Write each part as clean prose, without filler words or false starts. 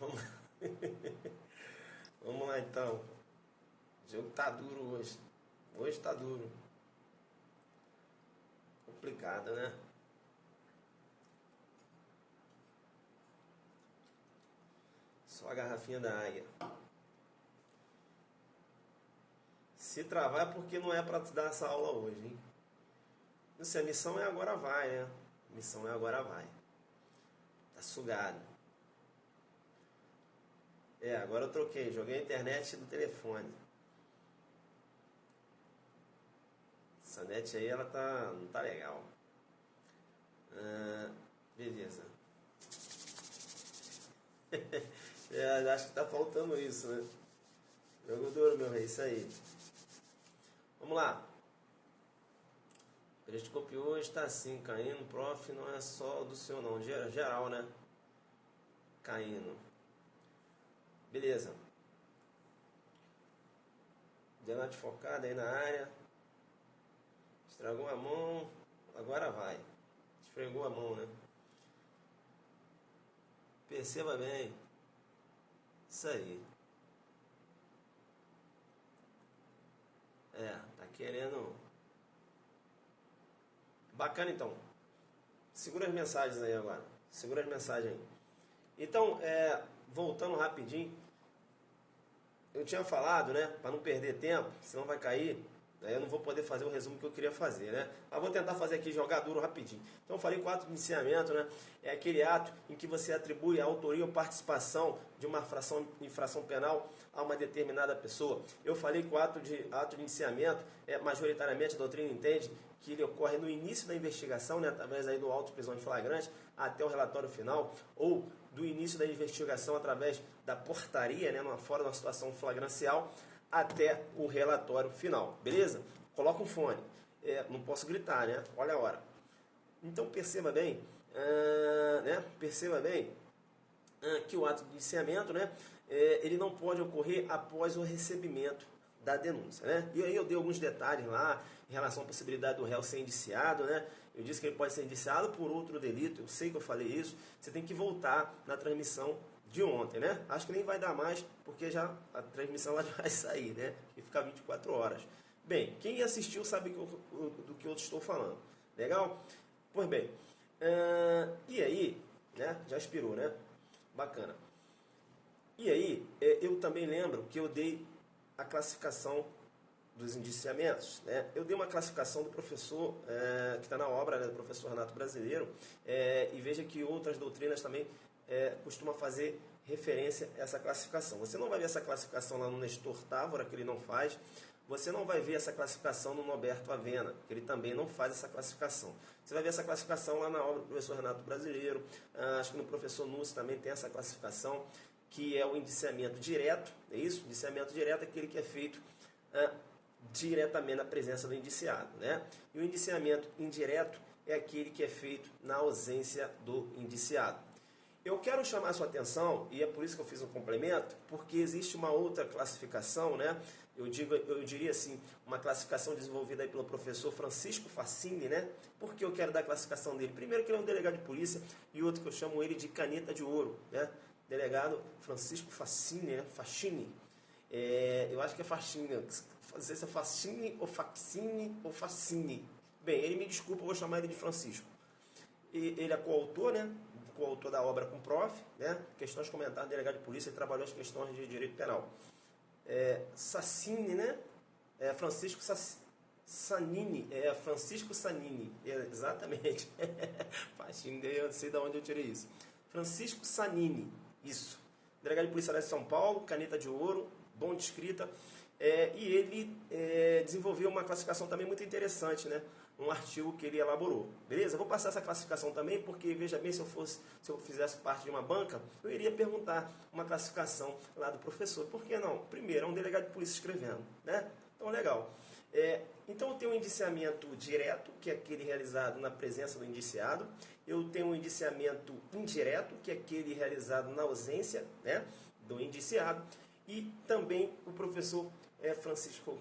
Vamos, vamos lá então. O jogo tá duro hoje. Hoje tá duro. Complicado, né? Só a garrafinha da águia. Se travar é porque não é pra te dar essa aula hoje, hein? Não sei, a missão é agora vai, né? A missão é agora vai. Tá sugado. É, agora eu troquei. Joguei a internet do telefone. Essa net aí, ela tá, não tá legal. Beleza. É, acho que tá faltando isso, né? Jogo duro, meu rei, isso aí. Vamos lá. Periscópio hoje está assim, caindo. Prof, não é só do seu não, geral, né? Caindo. Beleza. Diamante focado aí na área. Estragou a mão. Agora vai. Esfregou a mão, né? Perceba bem. Isso aí. É, tá querendo. Bacana então. Segura as mensagens aí agora. Segura as mensagens aí. Então, voltando rapidinho. Eu tinha falado, né, para não perder tempo, senão vai cair, aí eu não vou poder fazer o resumo que eu queria fazer, né? Mas vou tentar fazer aqui, jogar duro rapidinho. Então eu falei que o ato de indiciamento, né, é aquele ato em que você atribui a autoria ou participação de uma infração penal a uma determinada pessoa. Eu falei que o ato de indiciamento, majoritariamente a doutrina entende que ele ocorre no início da investigação, né, através aí do auto de prisão em flagrante, até o relatório final, ou do início da investigação através da portaria, né, fora de uma situação flagrancial, até o relatório final, beleza? Coloca um fone, não posso gritar, né? Olha a hora. Então perceba bem, que o ato de indiciamento, né, ele não pode ocorrer após o recebimento da denúncia, né? E aí eu dei alguns detalhes lá em relação à possibilidade do réu ser indiciado, né? Eu disse que ele pode ser indiciado por outro delito, eu sei que eu falei isso. Você tem que voltar na transmissão de ontem, né? Acho que nem vai dar mais, porque já a transmissão lá já vai sair, né? E ficar 24 horas. Bem, quem assistiu sabe do que eu estou falando. Legal? Pois bem, e aí, né? Já expirou, né? Bacana. E aí, eu também lembro que eu dei a classificação dos indiciamentos, né? Eu dei uma classificação do professor, que está na obra, né, do professor Renato Brasileiro, e veja que outras doutrinas também costumam fazer referência a essa classificação. Você não vai ver essa classificação lá no Nestor Távora, que ele não faz. Você não vai ver essa classificação no Norberto Avena, que ele também não faz essa classificação. Você vai ver essa classificação lá na obra do professor Renato Brasileiro. Acho que no professor Núcio também tem essa classificação, que é o indiciamento direto, é isso? Indiciamento direto é aquele que é feito diretamente na presença do indiciado, né? E o indiciamento indireto é aquele que é feito na ausência do indiciado. Eu quero chamar a sua atenção, e é por isso que eu fiz um complemento, porque existe uma outra classificação, né? Eu diria assim, uma classificação desenvolvida aí pelo professor Francisco Facchini, né? Por que eu quero dar a classificação dele? Primeiro que ele é um delegado de polícia, e outro que eu chamo ele de caneta de ouro, né? Delegado Francisco Facchini, né? Facchini. Eu acho que é Facchini, não sei se é Facchini ou Facchini ou Facchini. Bem, ele me desculpa, eu vou chamar ele de Francisco. E ele é coautor, né? Coautor da obra com prof, né? Questões comentadas, delegado de polícia, e trabalhou as questões de direito penal. Sassini, né? Francisco Sanini, Francisco Sanini, exatamente. Facchini, eu sei de onde eu tirei isso. Francisco Sanini, isso. Delegado de Polícia de São Paulo, caneta de ouro, dom de escrita, e ele desenvolveu uma classificação também muito interessante, né? Um artigo que ele elaborou. Beleza? Vou passar essa classificação também, porque veja bem, se eu fizesse parte de uma banca, eu iria perguntar uma classificação lá do professor. Por que não? Primeiro, é um delegado de polícia escrevendo, né? Então, legal. Então, eu tenho um indiciamento direto, que é aquele realizado na presença do indiciado. Eu tenho um indiciamento indireto, que é aquele realizado na ausência, né, do indiciado. E também o professor Francisco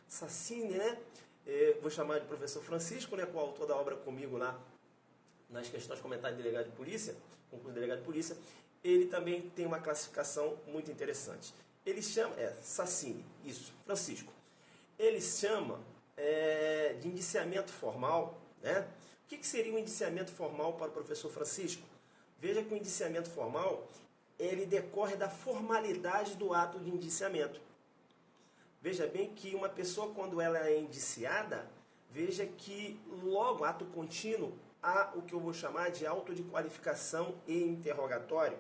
Sassini, né? Vou chamar de professor Francisco, né, coautor da obra comigo lá nas questões comentadas de delegado de polícia, concurso de delegado de polícia. ele também tem uma classificação muito interessante. Ele chama, Sassini, isso, Francisco. Ele chama de indiciamento formal, né? O que seria um indiciamento formal para o professor Francisco? Veja que o indiciamento formal, ele decorre da formalidade do ato de indiciamento. Veja bem que uma pessoa, quando ela é indiciada, veja que logo, ato contínuo, há o que eu vou chamar de auto de qualificação e interrogatório.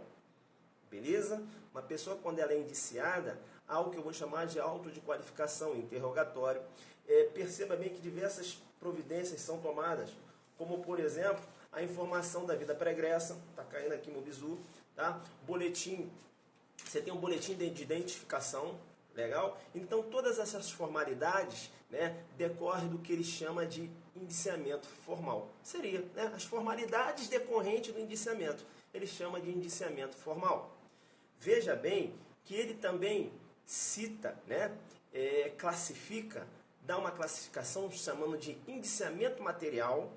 Beleza? Uma pessoa, quando ela é indiciada, há o que eu vou chamar de auto de qualificação e interrogatório. Perceba bem que diversas providências são tomadas, como, por exemplo, a informação da vida pregressa, está caindo aqui no bizu, tá? Boletim, você tem um boletim de identificação, legal? Então, todas essas formalidades, né, decorrem do que ele chama de indiciamento formal. Seria, né, as formalidades decorrentes do indiciamento. Ele chama de indiciamento formal. Veja bem que ele também cita, né, classifica, dá uma classificação chamando de indiciamento material.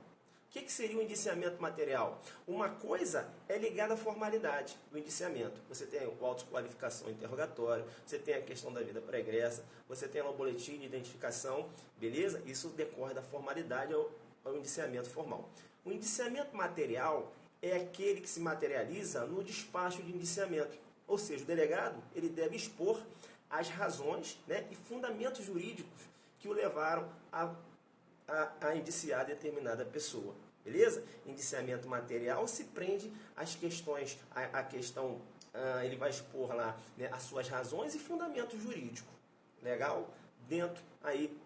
O que seria o indiciamento material? Uma coisa é ligada à formalidade do indiciamento. Você tem o auto de qualificação interrogatório, você tem a questão da vida pregressa, você tem lá o boletim de identificação, beleza? Isso decorre da formalidade ao indiciamento formal. O indiciamento material é aquele que se materializa no despacho de indiciamento. Ou seja, o delegado ele deve expor as razões, né, e fundamentos jurídicos que o levaram a indiciar determinada pessoa. Beleza? Indiciamento material se prende às questões, ele vai expor lá, né, as suas razões e fundamento jurídico. Legal? Dentro aí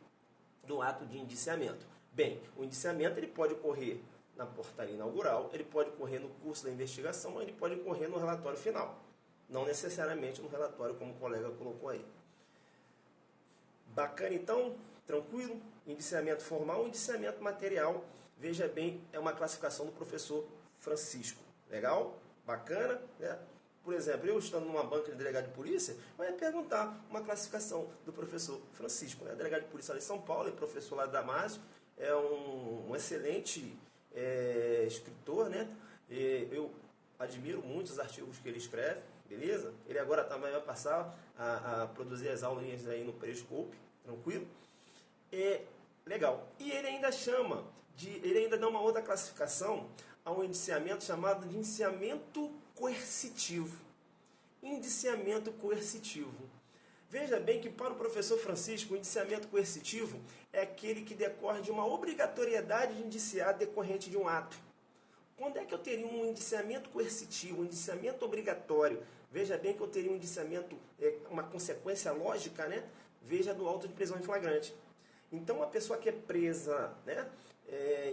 do ato de indiciamento. Bem, o indiciamento ele pode ocorrer na portaria inaugural, ele pode ocorrer no curso da investigação, ou ele pode ocorrer no relatório final. Não necessariamente no relatório, como o colega colocou aí. Bacana, então? Tranquilo? Indiciamento formal, indiciamento material. Veja bem, é uma classificação do professor Francisco. Legal? Bacana? Né? Por exemplo, eu estando numa banca de delegado de polícia, eu ia perguntar uma classificação do professor Francisco. Né? Delegado de polícia lá de São Paulo, é professor lá de Damásio, é um excelente escritor, né? Eu admiro muito os artigos que ele escreve, beleza? Ele agora também vai passar a produzir as aulinhas aí no Periscope, tranquilo? Legal. E ele ainda ele ainda dá uma outra classificação a um indiciamento chamado de indiciamento coercitivo. Indiciamento coercitivo. Veja bem que para o professor Francisco, o indiciamento coercitivo é aquele que decorre de uma obrigatoriedade de indiciar decorrente de um ato. Quando é que eu teria um indiciamento coercitivo, um indiciamento obrigatório? Veja bem que eu teria um indiciamento, uma consequência lógica, né? Veja do auto de prisão em flagrante. Então, a pessoa que é presa, né,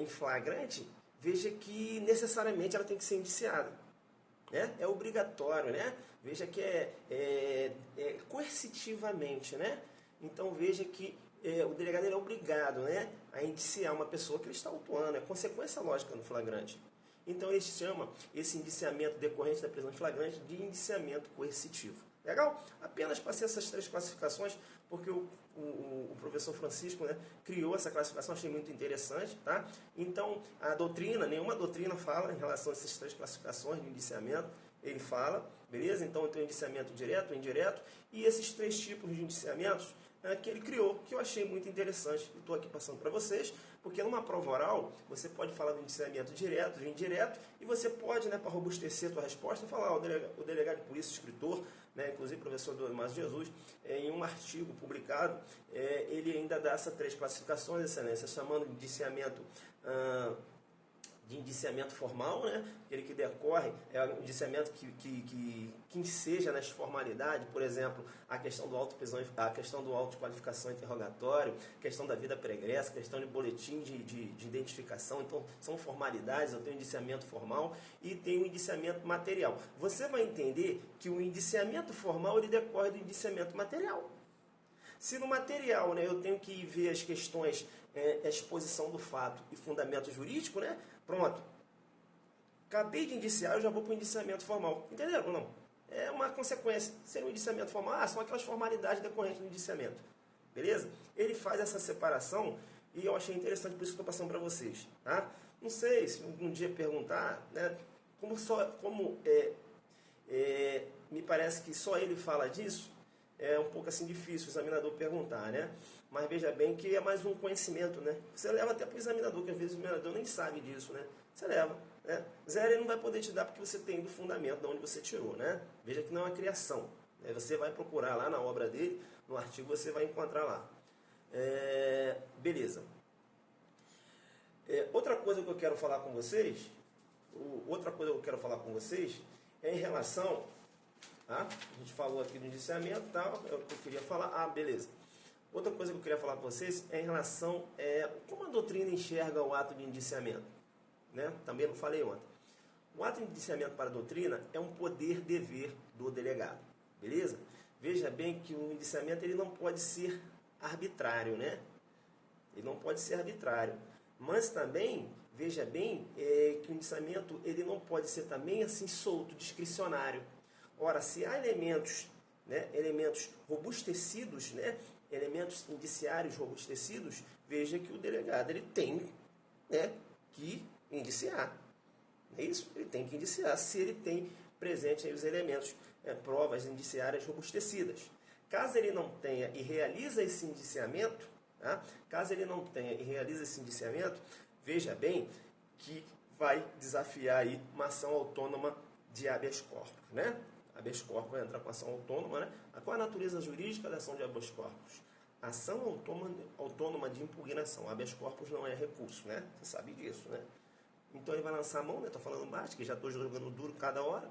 em flagrante, veja que necessariamente ela tem que ser indiciada. Né? É obrigatório, né? Veja que é coercitivamente, né? Então, veja que o delegado é obrigado, né, a indiciar uma pessoa que ele está autuando. É consequência lógica no flagrante. Então, ele chama esse indiciamento decorrente da prisão em flagrante de indiciamento coercitivo. Legal? Apenas passei essas 3 classificações, porque o professor Francisco, né, criou essa classificação, achei muito interessante. Tá? Então, nenhuma doutrina fala em relação a essas 3 classificações de indiciamento. Ele fala, beleza? Então, eu tenho indiciamento direto, indireto, e esses 3 tipos de indiciamentos que ele criou, que eu achei muito interessante. Estou aqui passando para vocês, porque numa prova oral, você pode falar do indiciamento direto, do indireto, e você pode, né, para robustecer a sua resposta, falar, o delegado de polícia, escritor, né, inclusive o professor Márcio Jesus, em um artigo publicado, ele ainda dá essas 3 classificações, excelência, chamando de indiciamento formal, né? Aquele que decorre, é um indiciamento que enseja nas formalidades, por exemplo, a questão do auto-prisão, a questão do auto-qualificação interrogatório, questão da vida pregressa, questão de boletim de identificação. Então, são formalidades. Eu tenho indiciamento formal e tenho o indiciamento material. Você vai entender que o indiciamento formal ele decorre do indiciamento material. Se no material, né, eu tenho que ver as questões, a exposição do fato e fundamento jurídico, né? Pronto. Acabei de indiciar, eu já vou para o indiciamento formal. Entenderam ou não? É uma consequência. Seria um indiciamento formal, são aquelas formalidades decorrentes do indiciamento. Beleza? Ele faz essa separação e eu achei interessante, por isso que estou passando para vocês. Tá? Não sei se um dia perguntar, né, Me parece que só ele fala disso, é um pouco assim difícil o examinador perguntar, né? Mas veja bem que é mais um conhecimento, né? Você leva até para o examinador, que às vezes o examinador nem sabe disso, né? Você leva, né? Zero ele não vai poder te dar porque você tem do fundamento de onde você tirou, né? Veja que não é uma criação. Você vai procurar lá na obra dele, no artigo você vai encontrar lá. Beleza. Outra coisa que eu quero falar com vocês, é em relação, tá? A gente falou aqui do indiciamento e tal, é o que eu queria falar. Beleza. Outra coisa que eu queria falar com vocês é em relação como a doutrina enxerga o ato de indiciamento, né? Também não falei ontem. O ato de indiciamento para a doutrina é um poder-dever do delegado, beleza? Veja bem que o indiciamento ele não pode ser arbitrário, né? Ele não pode ser arbitrário. Mas também, veja bem, que o indiciamento ele não pode ser também assim solto, discricionário. Ora, se há elementos, né, elementos robustecidos, né, elementos indiciários robustecidos, veja que o delegado ele tem, né, que indiciar. É isso? Ele tem que indiciar se ele tem presente aí os elementos, provas indiciárias robustecidas. Caso ele não tenha e realiza esse indiciamento, tá? Veja bem que vai desafiar aí uma ação autônoma de habeas corpus, né? Habeas corpus vai entrar com ação autônoma, né? Qual a natureza jurídica da ação de habeas corpus? Ação autônoma de impugnação. Habeas corpus não é recurso, né? Você sabe disso, né? Então ele vai lançar a mão, né? Estou falando baixo, que já estou jogando duro cada hora.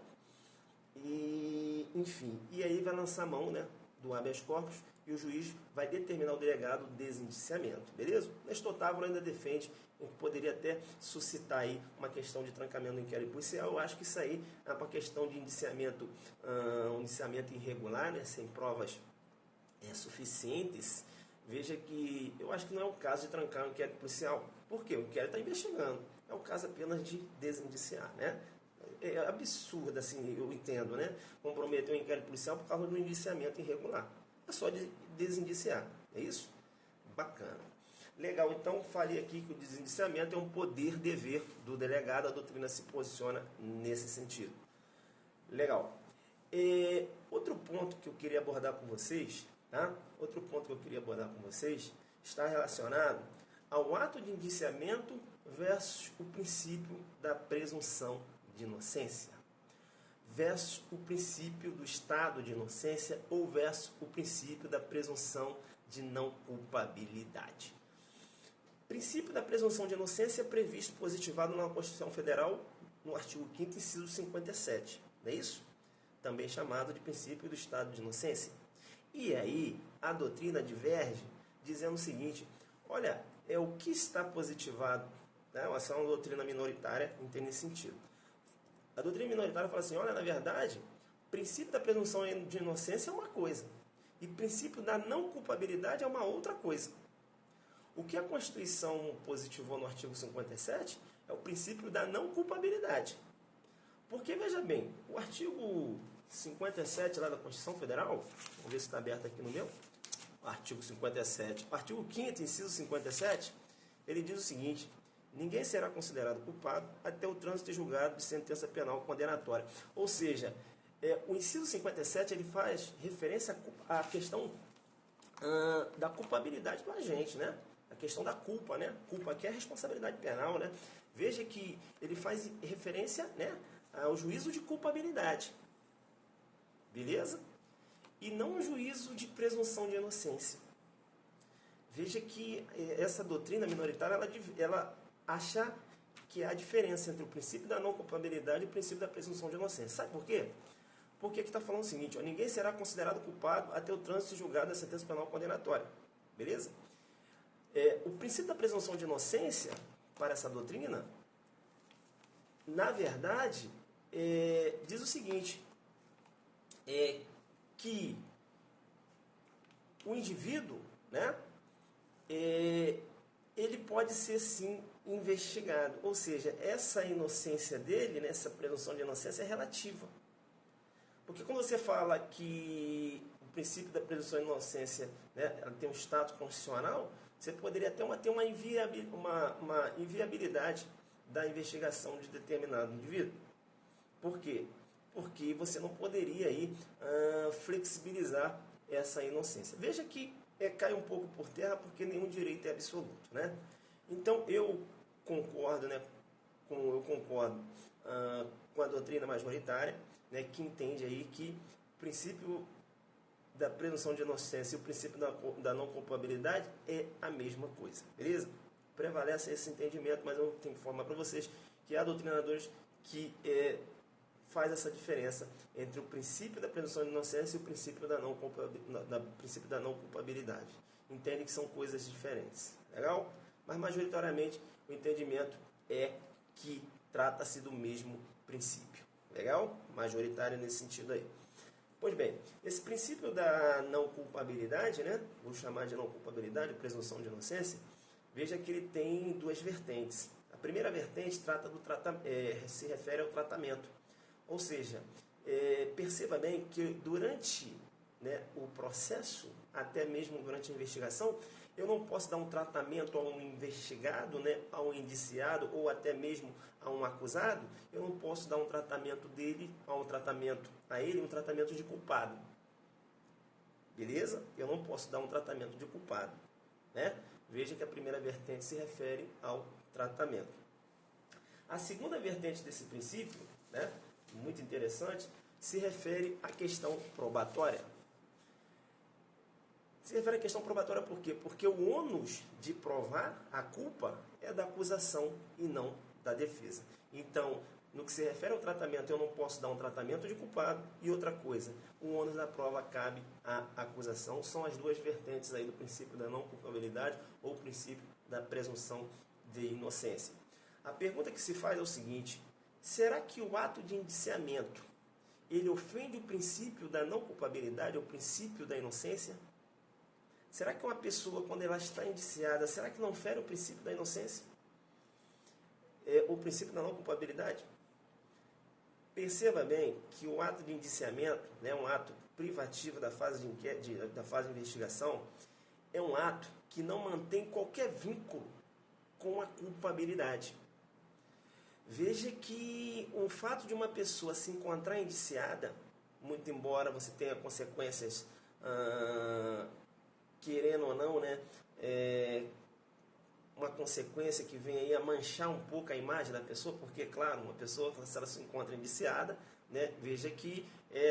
E, enfim, e aí vai lançar a mão, né, do habeas corpus e o juiz vai determinar o delegado o desindiciamento, beleza? Nestor Távora ainda defende que poderia até suscitar aí uma questão de trancamento do inquérito policial. Eu acho que isso aí é uma questão de indiciamento, um indiciamento irregular, né, sem provas suficientes. Veja que eu acho que não é o caso de trancar o inquérito policial. Por quê? O inquérito está investigando. É o caso apenas de desindiciar, né? É absurdo, assim, eu entendo, né? Comprometer um inquérito policial por causa do indiciamento irregular. É só de desindiciar, é isso? Bacana. Legal, então falei aqui que o desindiciamento é um poder-dever do delegado, a doutrina se posiciona nesse sentido. Legal. Outro ponto que eu queria abordar com vocês, tá? Está relacionado ao ato de indiciamento versus o princípio da presunção de inocência, versus o princípio do estado de inocência ou versus o princípio da presunção de não culpabilidade. O princípio da presunção de inocência é previsto, positivado na Constituição Federal, no artigo 5º, inciso 57, não é isso? Também chamado de princípio do estado de inocência. E aí, a doutrina diverge, dizendo o seguinte, olha, o que está positivado, né? Essa é uma doutrina minoritária, entende nesse sentido. A doutrina minoritária fala assim, olha, na verdade, o princípio da presunção de inocência é uma coisa, e o princípio da não culpabilidade é uma outra coisa. O que a Constituição positivou no artigo 57 é o princípio da não culpabilidade. Porque, veja bem, o artigo 57 lá da Constituição Federal, vamos ver se está aberto aqui no meu, artigo 57, artigo 5º, inciso 57, ele diz o seguinte, ninguém será considerado culpado até o trânsito e julgado de sentença penal condenatória. Ou seja, o inciso 57 ele faz referência à questão da culpabilidade do agente, né? A questão da culpa, né? Culpa aqui é a responsabilidade penal, né? Veja que ele faz referência, né, ao juízo de culpabilidade. Beleza? E não o juízo de presunção de inocência. Veja que essa doutrina minoritária, ela acha que há diferença entre o princípio da não culpabilidade e o princípio da presunção de inocência. Sabe por quê? Porque aqui está falando o seguinte, ninguém será considerado culpado até o trânsito e julgado da sentença penal condenatória. Beleza? O princípio da presunção de inocência, para essa doutrina, na verdade, diz o seguinte, que o indivíduo, né, ele pode ser sim investigado, ou seja, essa inocência dele, né, essa presunção de inocência é relativa. Porque quando você fala que o princípio da presunção de inocência, né, ela tem um status constitucional, você poderia ter uma inviabilidade da investigação de determinado indivíduo. Por quê? porque você não poderia aí, flexibilizar essa inocência. Veja que cai um pouco por terra, porque nenhum direito é absoluto, né? Então eu concordo, né, com a doutrina majoritária, né, que entende aí que o princípio da presunção de inocência e o princípio da não culpabilidade é a mesma coisa, beleza? Prevalece esse entendimento, mas eu tenho que informar para vocês que há doutrinadores que faz essa diferença entre o princípio da presunção de inocência e o princípio da não culpabilidade. Entendem que são coisas diferentes, legal? Mas majoritariamente o entendimento é que trata-se do mesmo princípio, legal? Majoritário nesse sentido aí. Pois bem, esse princípio da não culpabilidade, né? Vou chamar de não culpabilidade, presunção de inocência. Veja que ele tem duas vertentes. A primeira vertente se refere ao tratamento. Ou seja, perceba bem que durante, né, o processo, até mesmo durante a investigação, eu não posso dar um tratamento a um investigado, né, a um indiciado ou até mesmo a um acusado. Eu não posso dar um tratamento a ele um tratamento de culpado. Beleza? Eu não posso dar um tratamento de culpado, né? Veja que a primeira vertente se refere ao tratamento. A segunda vertente desse princípio, né, muito interessante, se refere à questão probatória. Se refere à questão probatória por quê? Porque o ônus de provar a culpa é da acusação e não da defesa. Então, no que se refere ao tratamento, eu não posso dar um tratamento de culpado. E outra coisa, o ônus da prova cabe à acusação. São as duas vertentes aí do princípio da não culpabilidade ou princípio da presunção de inocência. A pergunta que se faz é o seguinte: será que o ato de indiciamento ele ofende o princípio da não culpabilidade ou o princípio da inocência? Será que uma pessoa, quando ela está indiciada, será que não fere o princípio da inocência? O princípio da não culpabilidade? Perceba bem que o ato de indiciamento, né, um ato privativo da fase de investigação, é um ato que não mantém qualquer vínculo com a culpabilidade. Veja que o fato de uma pessoa se encontrar indiciada, muito embora você tenha consequências, querendo ou não, né, uma consequência que vem aí a manchar um pouco a imagem da pessoa, porque, claro, uma pessoa, se ela se encontra indiciada, né, veja que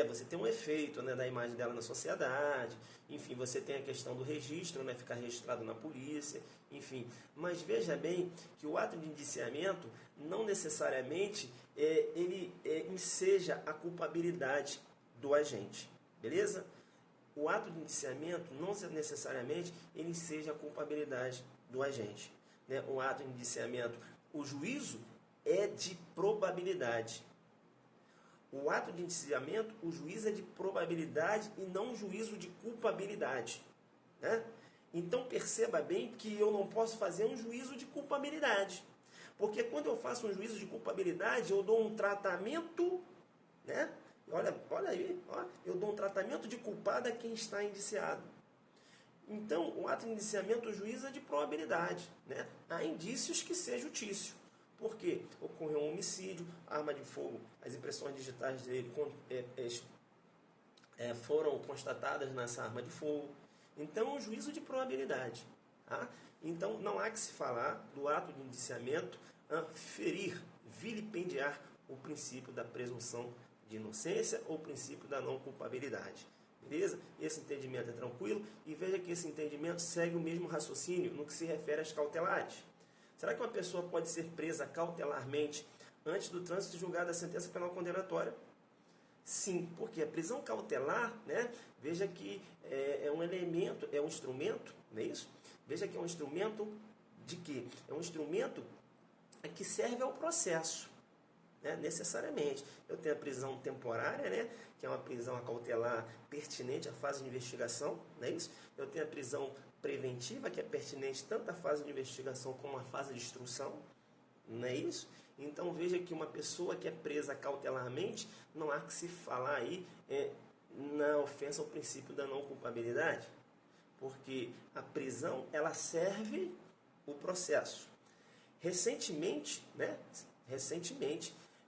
você tem um efeito, né, da imagem dela na sociedade, enfim, você tem a questão do registro, né, ficar registrado na polícia, enfim. Mas veja bem que o ato de indiciamento não necessariamente ele enseja a culpabilidade do agente, beleza? O ato de indiciamento não necessariamente ele enseja a culpabilidade do agente, né? O ato de indiciamento, o juízo é de probabilidade. O ato de indiciamento, o juízo é de probabilidade e não um juízo de culpabilidade, né? Então perceba bem que eu não posso fazer um juízo de culpabilidade, porque quando eu faço um juízo de culpabilidade, eu dou um tratamento, né? Olha aí, eu dou um tratamento de culpado a quem está indiciado. Então, o ato de indiciamento, o juízo é de probabilidade, né? Há indícios que seja jutício. Por quê? Ocorreu um homicídio, arma de fogo, as impressões digitais dele foram constatadas nessa arma de fogo. Então, um juízo de probabilidade. Tá? Então, não há que se falar do ato de indiciamento ferir, vilipendiar o princípio da presunção de inocência ou o princípio da não culpabilidade. Beleza? Esse entendimento é tranquilo e veja que esse entendimento segue o mesmo raciocínio no que se refere às cautelares. Será que uma pessoa pode ser presa cautelarmente antes do trânsito julgado da sentença penal condenatória? Sim, porque a prisão cautelar, né, veja que é um elemento, é um instrumento, não é isso? Veja que é um instrumento de quê? É um instrumento que serve ao processo, né, necessariamente. Eu tenho a prisão temporária, né, que é uma prisão cautelar pertinente à fase de investigação, não é isso? Eu tenho a prisão preventiva, que é pertinente tanto à fase de investigação como à fase de instrução, não é isso? Então veja que uma pessoa que é presa cautelarmente, não há que se falar aí na ofensa ao princípio da não culpabilidade, porque a prisão ela serve o processo. Recentemente,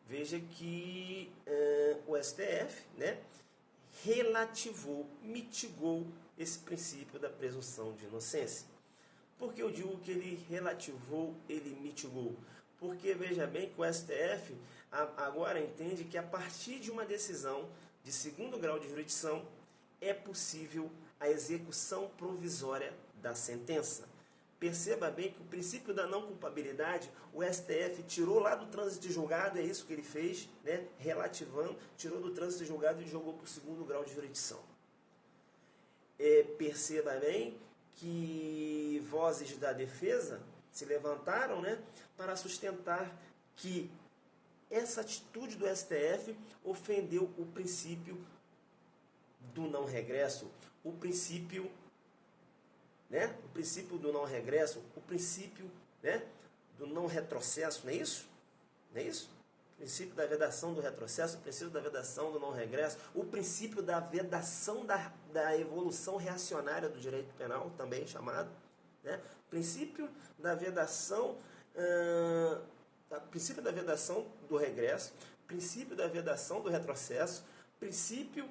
veja que STF, né, relativou, mitigou esse princípio da presunção de inocência. Por que eu digo que ele relativou, ele mitigou? Porque veja bem que o STF agora entende que a partir de uma decisão de segundo grau de jurisdição é possível a execução provisória da sentença. Perceba bem que o princípio da não culpabilidade, o STF tirou lá do trânsito de julgado, é isso que ele fez, né? Relativando, tirou do trânsito de julgado e jogou para o segundo grau de jurisdição. Perceba bem que vozes da defesa se levantaram, né, para sustentar que essa atitude do STF ofendeu o princípio do não regresso, o princípio, né, o princípio do não regresso, o princípio, né, do não retrocesso, não é isso? Não é isso? O princípio da vedação do retrocesso, o princípio da vedação do não regresso, o princípio da vedação da evolução reacionária do direito penal, também chamado, né? Princípio da vedação, princípio da vedação do regresso, princípio da vedação do retrocesso, princípio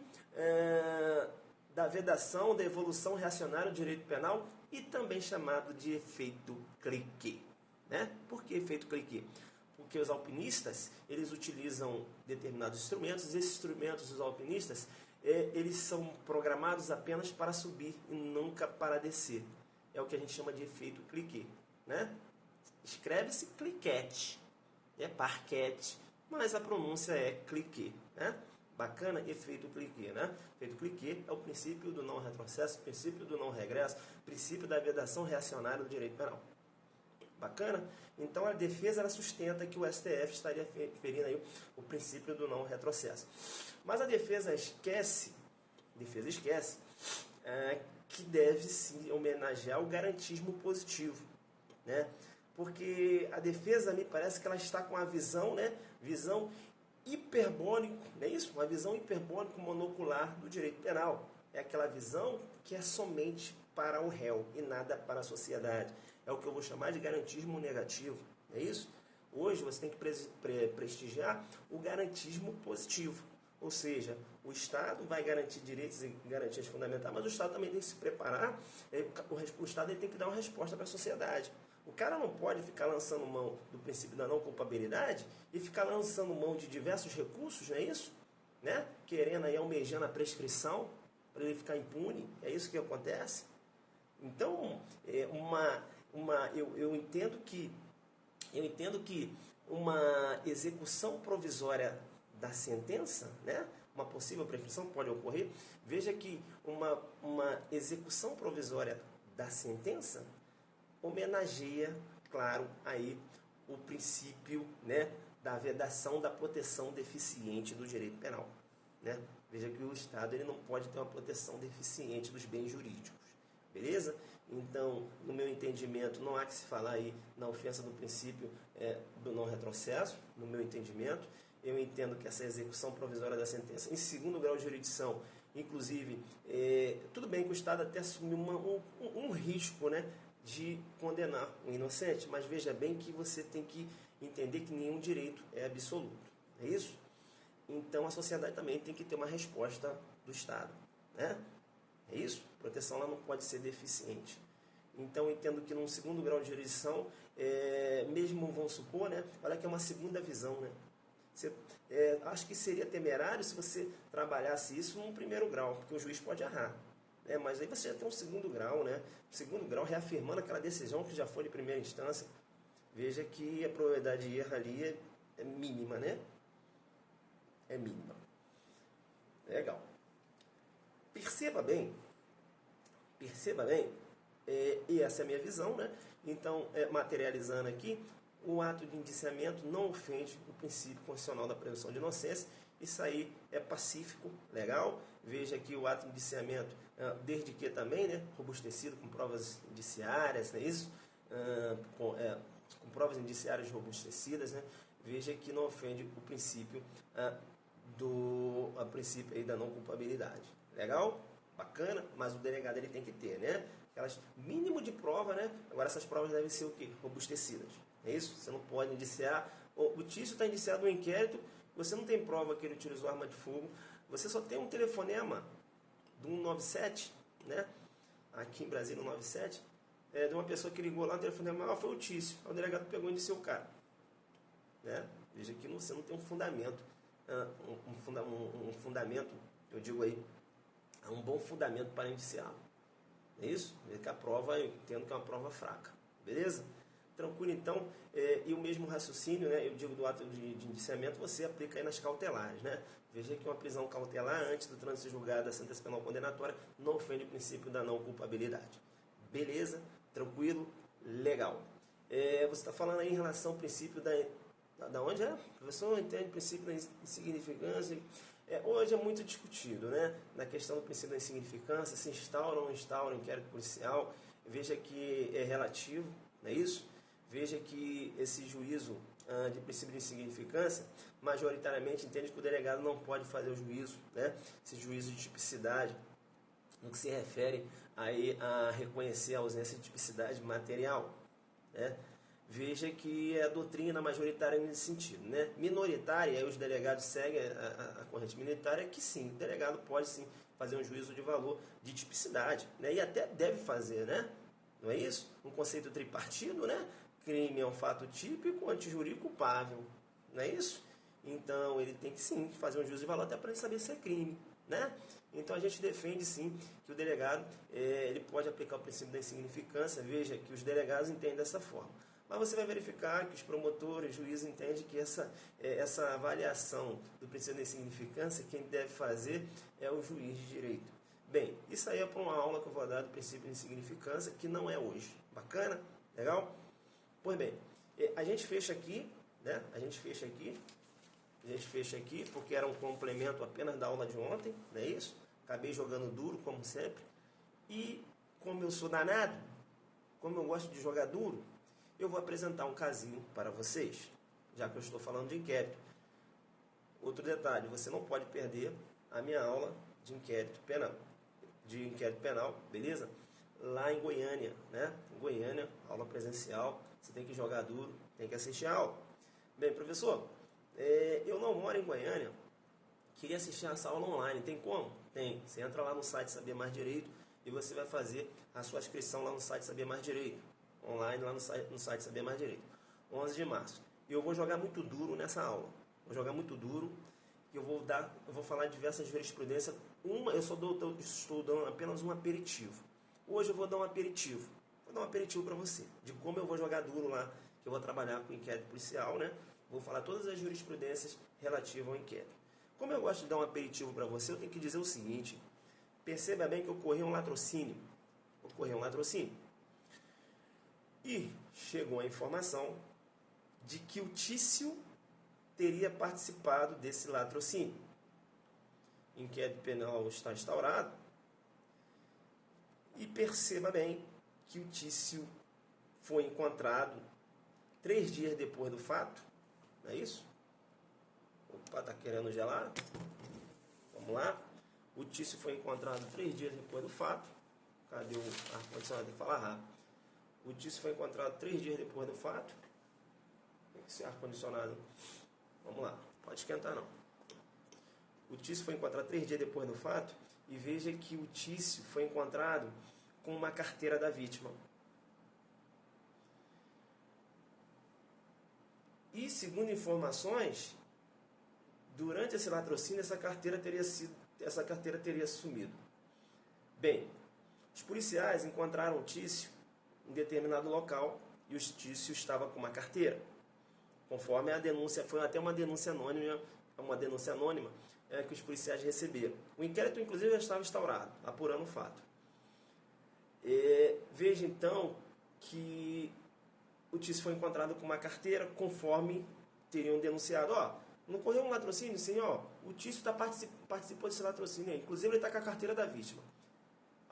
da vedação da evolução reacionária do direito penal e também chamado de efeito cliquet, né? Por que efeito cliquet? Porque os alpinistas, eles utilizam determinados instrumentos, e esses instrumentos dos alpinistas, eles são programados apenas para subir e nunca para descer. É o que a gente chama de efeito cliquet, né? Escreve-se cliquete, é parquete, mas a pronúncia é cliquet, né? Bacana? Efeito cliquet, né? Efeito cliquet é o princípio do não retrocesso, princípio do não regresso, princípio da vedação reacionária do direito penal. Bacana? Então a defesa ela sustenta que o STF estaria ferindo aí o princípio do não retrocesso. Mas a defesa esquece que deve sim homenagear o garantismo positivo, né? Porque a defesa me parece que ela está com a visão, né? Visão hiperbólico, não é isso? Uma visão hiperbólico monocular do direito penal. É aquela visão que é somente para o réu e nada para a sociedade. É o que eu vou chamar de garantismo negativo, é isso? Hoje você tem que prestigiar o garantismo positivo. Ou seja, o Estado vai garantir direitos e garantias fundamentais, mas o Estado também tem que se preparar, o Estado ele tem que dar uma resposta para a sociedade. O cara não pode ficar lançando mão do princípio da não culpabilidade e ficar lançando mão de diversos recursos, não é isso? Né? Querendo aí, almejando a prescrição para ele ficar impune, é isso que acontece? Então, eu entendo que uma execução provisória da sentença, né, uma possível prescrição pode ocorrer. Veja que uma execução provisória da sentença homenageia, claro, aí o princípio, né, da vedação da proteção deficiente do direito penal, né? Veja que o Estado ele não pode ter uma proteção deficiente dos bens jurídicos. Beleza? Então, no meu entendimento, não há que se falar aí na ofensa do princípio do não retrocesso, no meu entendimento. Eu entendo que essa execução provisória da sentença, em segundo grau de jurisdição, inclusive, tudo bem que o Estado até assumiu um risco, né, de condenar um inocente, mas veja bem que você tem que entender que nenhum direito é absoluto. É isso? Então, a sociedade também tem que ter uma resposta do Estado, né? É isso? A proteção lá não pode ser deficiente. Então, eu entendo que num segundo grau de jurisdição, mesmo vamos supor, né? Olha que é uma segunda visão, né? Acho que seria temerário se você trabalhasse isso num primeiro grau, porque o juiz pode errar. Mas aí você já tem um segundo grau, né? Segundo grau reafirmando aquela decisão que já foi de primeira instância. Veja que a probabilidade de erro ali é mínima, né? É mínima. Legal. Perceba bem, e essa é a minha visão, né? Então, materializando aqui, o ato de indiciamento não ofende o princípio constitucional da presunção de inocência. Isso aí é pacífico, legal. Veja que o ato de indiciamento, desde que também, né, robustecido com provas indiciárias, não é isso? Com provas indiciárias robustecidas, né? Veja que não ofende o princípio princípio aí da não culpabilidade. Legal? Bacana, mas o delegado ele tem que ter, né? Aquelas mínimo de prova, né? Agora essas provas devem ser o quê? Robustecidas. É isso? Você não pode indiciar. O Tício está indiciado no inquérito você não tem prova que ele utilizou arma de fogo, você só tem um telefonema do 197, né? Aqui em Brasília, 197, de uma pessoa que ligou lá no telefonema, foi o Tício. O delegado pegou e disse o cara. Né? Veja que você não tem um fundamento, um fundamento, eu digo aí, um bom fundamento para indiciá-lo. É isso? Que a prova, eu entendo que é uma prova fraca. Beleza? Tranquilo, então, e o mesmo raciocínio, né, eu digo do ato de indiciamento, você aplica aí nas cautelares, né? Veja que uma prisão cautelar antes do trânsito julgado da sentença penal condenatória não ofende o princípio da não culpabilidade. Beleza? Tranquilo? Legal. Você está falando aí em relação ao princípio da onde é? O professor entende o princípio da insignificância. Hoje é muito discutido, né? Na questão do princípio da insignificância, se instaura ou não instaura o inquérito policial. Veja que é relativo, não é isso? Veja que esse juízo de princípio de insignificância, majoritariamente entende que o delegado não pode fazer o juízo, né? Esse juízo de tipicidade, no que se refere aí a reconhecer a ausência de tipicidade material, né? Veja que é a doutrina majoritária nesse sentido, né? Minoritária, aí os delegados seguem a corrente minoritária, que sim, o delegado pode sim fazer um juízo de valor de tipicidade, né? E até deve fazer, né? Não é isso? Um conceito tripartido, né? Crime é um fato típico, antijúri culpável, não é isso? Então ele tem que sim fazer um juízo de valor até para ele saber se é crime, né? Então a gente defende sim que o delegado ele pode aplicar o princípio da insignificância. Veja que os delegados entendem dessa forma. Mas você vai verificar que os promotores, juízes entendem que essa avaliação do princípio da insignificância, quem deve fazer é o juiz de direito. Bem, isso aí é para uma aula que eu vou dar do princípio da insignificância, que não é hoje. Bacana? Legal? Pois bem, a gente fecha aqui, né? A gente fecha aqui porque era um complemento apenas da aula de ontem, não é isso? Acabei jogando duro, como sempre. E como eu sou danado, como eu gosto de jogar duro, eu vou apresentar um casinho para vocês, já que eu estou falando de inquérito. Outro detalhe, você não pode perder a minha aula de inquérito penal, beleza? Lá em Goiânia, né? Em Goiânia, aula presencial, você tem que jogar duro, tem que assistir a aula. Bem, professor, eu não moro em Goiânia, queria assistir essa aula online, tem como? Tem, você entra lá no site Saber Mais Direito e você vai fazer a sua inscrição lá no site Saber Mais Direito, online lá no site Saber Mais Direito, 11 de março. E eu vou jogar muito duro nessa aula, e eu vou falar de diversas jurisprudências. Eu estou dando apenas um aperitivo. Hoje eu vou dar um aperitivo. Vou dar um aperitivo para você, de como eu vou jogar duro lá, que eu vou trabalhar com inquérito policial, né? Vou falar todas as jurisprudências relativas ao inquérito. Como eu gosto de dar um aperitivo para você, eu tenho que dizer o seguinte: perceba bem que ocorreu um latrocínio. E chegou a informação de que o Tício teria participado desse latrocínio. Inquérito penal está instaurado. E perceba bem que o Tício foi encontrado 3 dias depois do fato. Não é isso? Opa, está querendo gelar? Vamos lá. O Tício foi encontrado 3 dias depois do fato. Cadê o ar-condicionado? Tem que falar rápido. O Tício foi encontrado 3 dias depois do fato. Esse ar-condicionado, vamos lá, pode esquentar não. O Tício foi encontrado 3 dias depois do fato. E veja que o Tício foi encontrado com uma carteira da vítima. E, segundo informações, durante esse latrocínio, essa carteira teria sumido. Bem, os policiais encontraram o Tício em determinado local e o Tício estava com uma carteira. Conforme a denúncia, foi até uma denúncia anônima que os policiais receberam. O inquérito, inclusive, já estava instaurado, apurando o fato. Veja, então, que o Tício foi encontrado com uma carteira, conforme teriam denunciado. Não ocorreu um latrocínio? Sim, o Tício participou desse latrocínio. Inclusive, ele está com a carteira da vítima.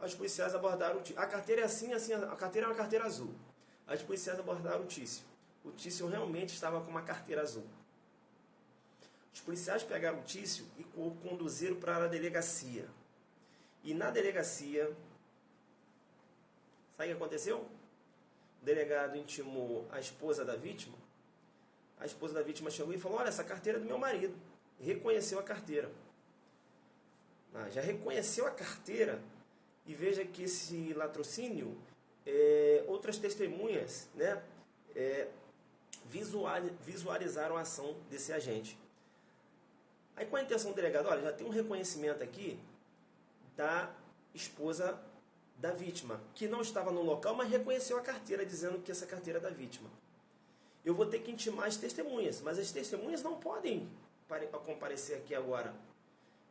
Os policiais abordaram o Tício. A carteira é assim, a carteira é uma carteira azul. Os policiais abordaram o Tício. O Tício realmente estava com uma carteira azul. Os policiais pegaram o Tício e o conduziram para a delegacia. E na delegacia, sabe o que aconteceu? O delegado intimou a esposa da vítima. A esposa da vítima chegou e falou: olha, essa carteira é do meu marido. reconheceu a carteira. Já reconheceu a carteira e veja que esse latrocínio, outras testemunhas, né, visualizaram a ação desse agente. Aí com a intenção do delegado, olha, já tem um reconhecimento aqui da esposa da vítima, que não estava no local, mas reconheceu a carteira, dizendo que essa carteira é da vítima. Eu vou ter que intimar as testemunhas, mas as testemunhas não podem comparecer aqui agora.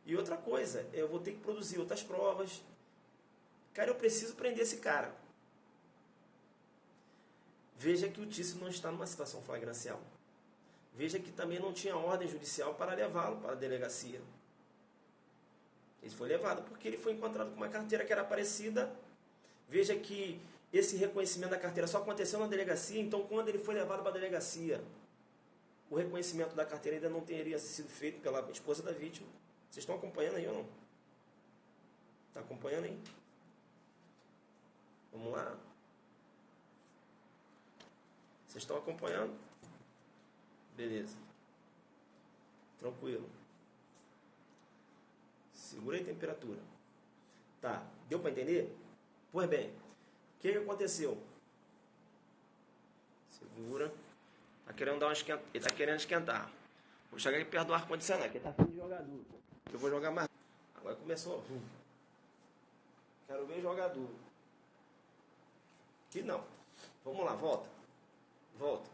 E outra coisa, eu vou ter que produzir outras provas. Cara, eu preciso prender esse cara. Veja que o Tício não está numa situação flagrancial. Veja que também não tinha ordem judicial para levá-lo para a delegacia. Ele foi levado porque ele foi encontrado com uma carteira que era parecida. Veja que esse reconhecimento da carteira só aconteceu na delegacia, então quando ele foi levado para a delegacia, o reconhecimento da carteira ainda não teria sido feito pela esposa da vítima. Vocês estão acompanhando aí ou não? Está acompanhando aí? Vamos lá. Vocês estão acompanhando? Beleza. Tranquilo. Segura aí a temperatura. Tá, deu para entender? Pois bem, o que aconteceu? Segura. Tá querendo dar uma esquentada. Ele tá querendo esquentar. Vou chegar aqui perto do ar-condicionado, que ele tá afim de jogar duro. Eu vou jogar mais. Agora começou. Quero ver jogar duro. Aqui não. Vamos lá, volta. Volta.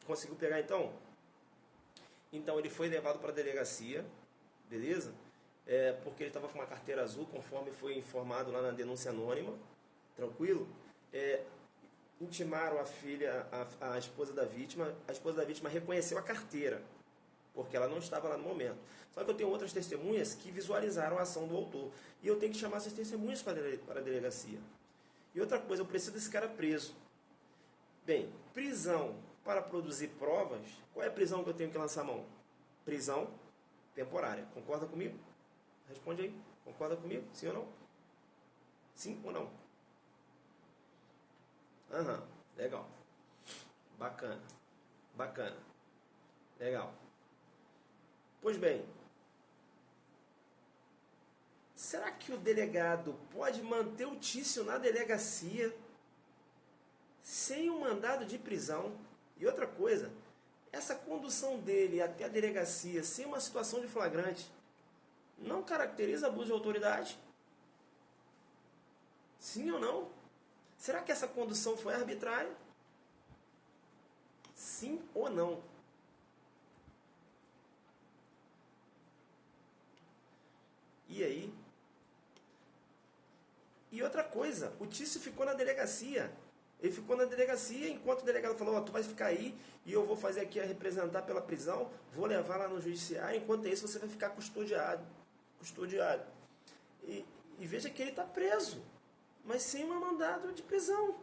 Conseguiu pegar então? Então ele foi levado para a delegacia, beleza? Porque ele estava com uma carteira azul, conforme foi informado lá na denúncia anônima. Tranquilo? Intimaram a filha, a esposa da vítima. A esposa da vítima reconheceu a carteira, porque ela não estava lá no momento. Só que eu tenho outras testemunhas que visualizaram a ação do autor. E eu tenho que chamar essas testemunhas para a delegacia. E outra coisa, eu preciso desse cara preso. Bem, prisão para produzir provas, qual é a prisão que eu tenho que lançar a mão? Prisão temporária. Concorda comigo? Responde aí. Concorda comigo? Sim ou não? Sim ou não? Aham, legal. Bacana. Bacana. Legal. Pois bem, será que o delegado pode manter o Tício na delegacia sem um mandado de prisão? E outra coisa, essa condução dele até a delegacia sem uma situação de flagrante não caracteriza abuso de autoridade? Sim ou não? Será que essa condução foi arbitrária? Sim ou não? E aí? E outra coisa, o Tício ficou na delegacia. Ele ficou na delegacia enquanto o delegado falou, tu vai ficar aí e eu vou fazer aqui a representar pela prisão, vou levar lá no judiciário, enquanto isso você vai ficar custodiado. E veja que ele está preso, mas sem um mandado de prisão.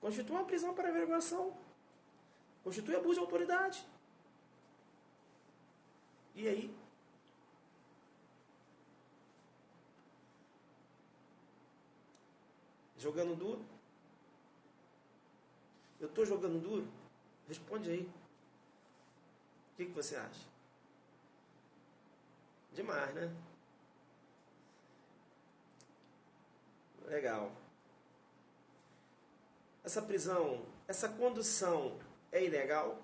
Constitui uma prisão para averiguação. Constitui abuso de autoridade. E aí? Jogando duro? Eu estou jogando duro? Responde aí. O que você acha? Demais, né? Legal. Essa prisão, essa condução é ilegal?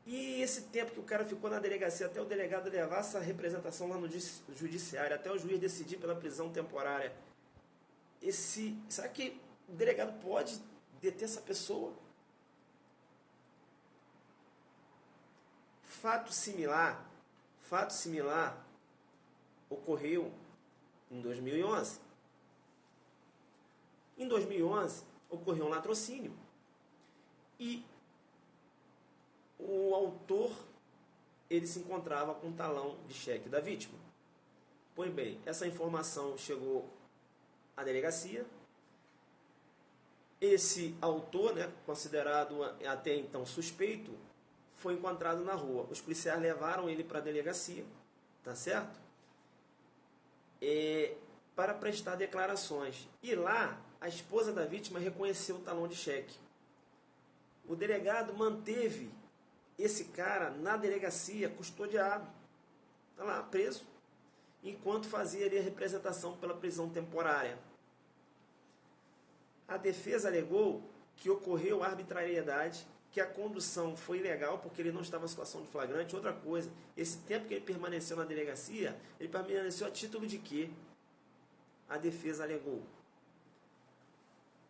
E esse tempo que o cara ficou na delegacia até o delegado levar essa representação lá no judiciário, até o juiz decidir pela prisão temporária, será que o delegado pode deter essa pessoa? Fato similar ocorreu em 2011. Em 2011 ocorreu um latrocínio e o autor ele se encontrava com um talão de cheque da vítima. Pois bem, essa informação chegou à delegacia. Esse autor, né, considerado até então suspeito, foi encontrado na rua. Os policiais levaram ele para a delegacia, tá certo? Para prestar declarações. E lá, a esposa da vítima reconheceu o talão de cheque. O delegado manteve esse cara na delegacia, custodiado, está lá preso, enquanto fazia ali a representação pela prisão temporária. A defesa alegou que ocorreu arbitrariedade, que a condução foi ilegal porque ele não estava em situação de flagrante. Outra coisa, esse tempo que ele permaneceu na delegacia, ele permaneceu a título de quê? A defesa alegou.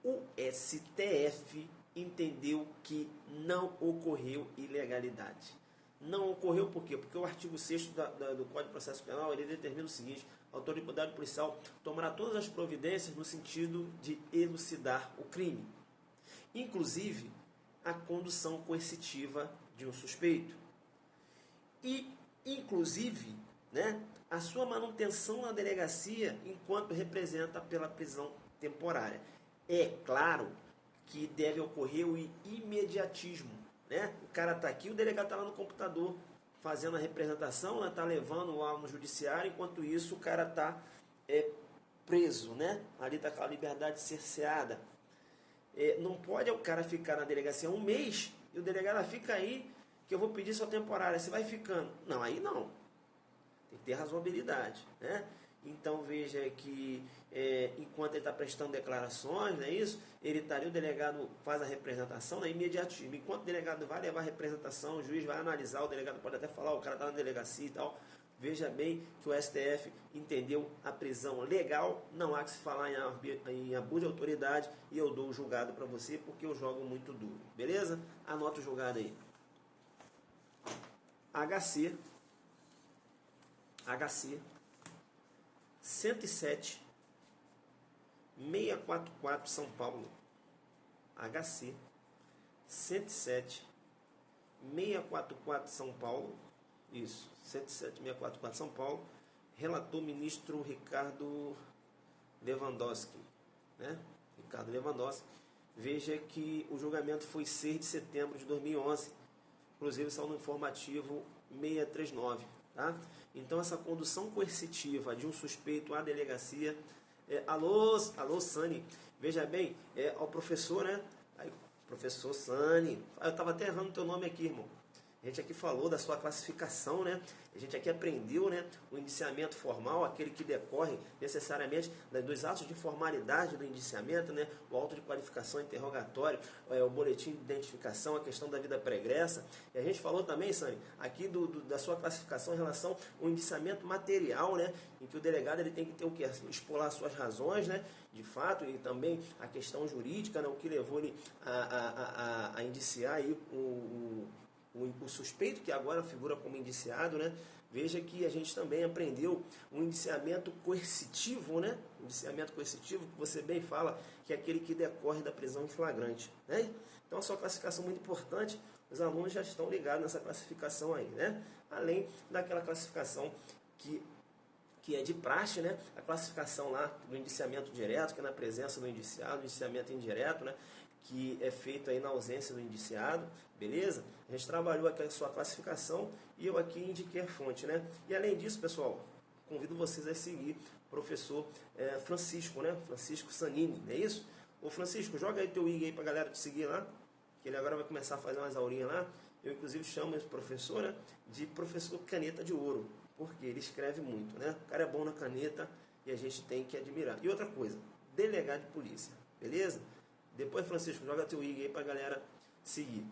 O STF entendeu que não ocorreu ilegalidade. Não ocorreu por quê? Porque o artigo 6º do Código de Processo Penal, ele determina o seguinte: a autoridade policial tomará todas as providências no sentido de elucidar o crime, inclusive a condução coercitiva de um suspeito. E, inclusive, né, a sua manutenção na delegacia enquanto representa pela prisão temporária. É claro que deve ocorrer o imediatismo, né? O cara está aqui, o delegado está lá no computador fazendo a representação, está levando lá no judiciário, enquanto isso o cara está preso, né? Ali está com a liberdade cerceada. Não pode o cara ficar na delegacia um mês e o delegado fica aí que eu vou pedir sua temporária, você vai ficando. Não, aí não. Tem que ter razoabilidade, né? Então veja que enquanto ele está prestando declarações, não é isso? Ele está ali, o delegado faz a representação, né, imediatismo. Enquanto o delegado vai levar a representação, o juiz vai analisar, o delegado pode até falar, o cara está na delegacia e tal. Veja bem que o STF entendeu a prisão legal, não há que se falar em abuso de autoridade, e eu dou o julgado para você porque eu jogo muito duro, beleza? Anota o julgado aí. HC 107 644 São Paulo. HC 107 644 São Paulo. Isso, 107 644 São Paulo. Relator ministro Ricardo Lewandowski, né? Ricardo Lewandowski. Veja que o julgamento foi 6 de setembro de 2011. Inclusive saiu no informativo 639, tá? Então essa condução coercitiva de um suspeito à delegacia, alô Sani, veja bem, ao professor, né? Aí, professor Sani, eu estava até errando o teu nome aqui, irmão. A gente aqui falou da sua classificação, né? A gente aqui aprendeu, né, o indiciamento formal, aquele que decorre necessariamente dos atos de formalidade do indiciamento, né? O auto de qualificação, interrogatório, o boletim de identificação, a questão da vida pregressa. E a gente falou também, Sani, aqui da sua classificação em relação ao indiciamento material, né? Em que o delegado ele tem que ter o quê? Expolar suas razões, né? De fato, e também a questão jurídica, né? O que levou ele a indiciar aí o suspeito, que agora figura como indiciado, né? Veja que a gente também aprendeu um indiciamento coercitivo, né? Indiciamento coercitivo, que você bem fala, que é aquele que decorre da prisão em flagrante, né? Então, a sua classificação é muito importante, os alunos já estão ligados nessa classificação aí, né? Além daquela classificação que é de praxe, né? A classificação lá do indiciamento direto, que é na presença do indiciado, indiciamento indireto, né? Que é feito aí na ausência do indiciado, beleza? A gente trabalhou aqui a sua classificação e eu aqui indiquei a fonte, né? E além disso, pessoal, convido vocês a seguir o professor Francisco, né? Francisco Sanini, não é isso? Ô Francisco, joga aí teu IG aí pra galera te seguir lá, que ele agora vai começar a fazer umas aulinhas lá. Eu, inclusive, chamo esse professor, né, de professor caneta de ouro, porque ele escreve muito, né? O cara é bom na caneta e a gente tem que admirar. E outra coisa, delegado de polícia, beleza? Depois, Francisco, joga teu IG aí pra galera seguir.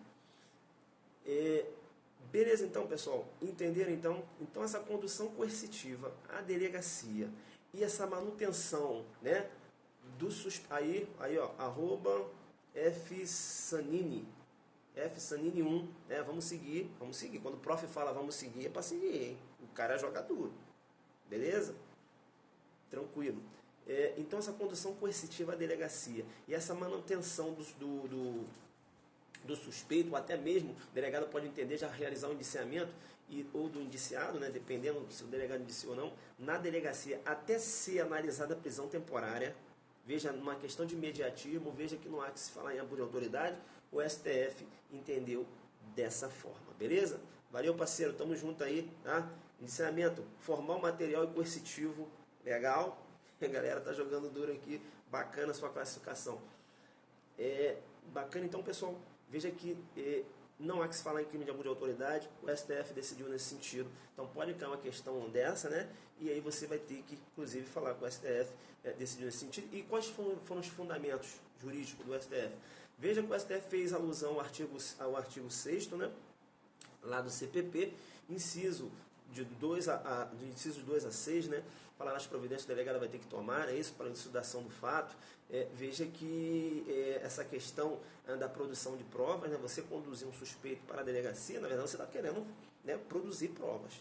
Beleza, então, pessoal? Entenderam, então? Então, essa condução coercitiva à delegacia e essa manutenção, né, do suspeito. Aí, ó, @fsanini, Fsanini1, né? Vamos seguir. Quando o prof fala vamos seguir, é para seguir, hein? O cara joga duro. Beleza? Tranquilo. Então, essa condução coercitiva à delegacia e essa manutenção do suspeito, ou até mesmo o delegado pode entender já realizar um indiciamento ou do indiciado, né, dependendo se o delegado indiciou ou não, na delegacia até ser analisada a prisão temporária. Veja, numa questão de imediatismo, veja que não há que se falar em abuso de autoridade, o STF entendeu dessa forma, beleza? Valeu, parceiro, tamo junto aí, tá? Indiciamento formal, material e coercitivo, legal? A galera tá jogando duro aqui, bacana a sua classificação. Bacana, então, pessoal, veja que não há que se falar em crime de abuso de autoridade, o STF decidiu nesse sentido. Então pode cair uma questão dessa, né? E aí você vai ter que, inclusive, falar com o STF, decidiu nesse sentido. E quais foram os fundamentos jurídicos do STF? Veja que o STF fez alusão ao artigo 6º, né? Lá do CPP, inciso de 2 a 6, né? Falar nas providências que o delegado vai ter que tomar, é isso, para a elucidação do fato. Veja que essa questão da produção de provas, né? Você conduzir um suspeito para a delegacia, na verdade você está querendo, né, produzir provas,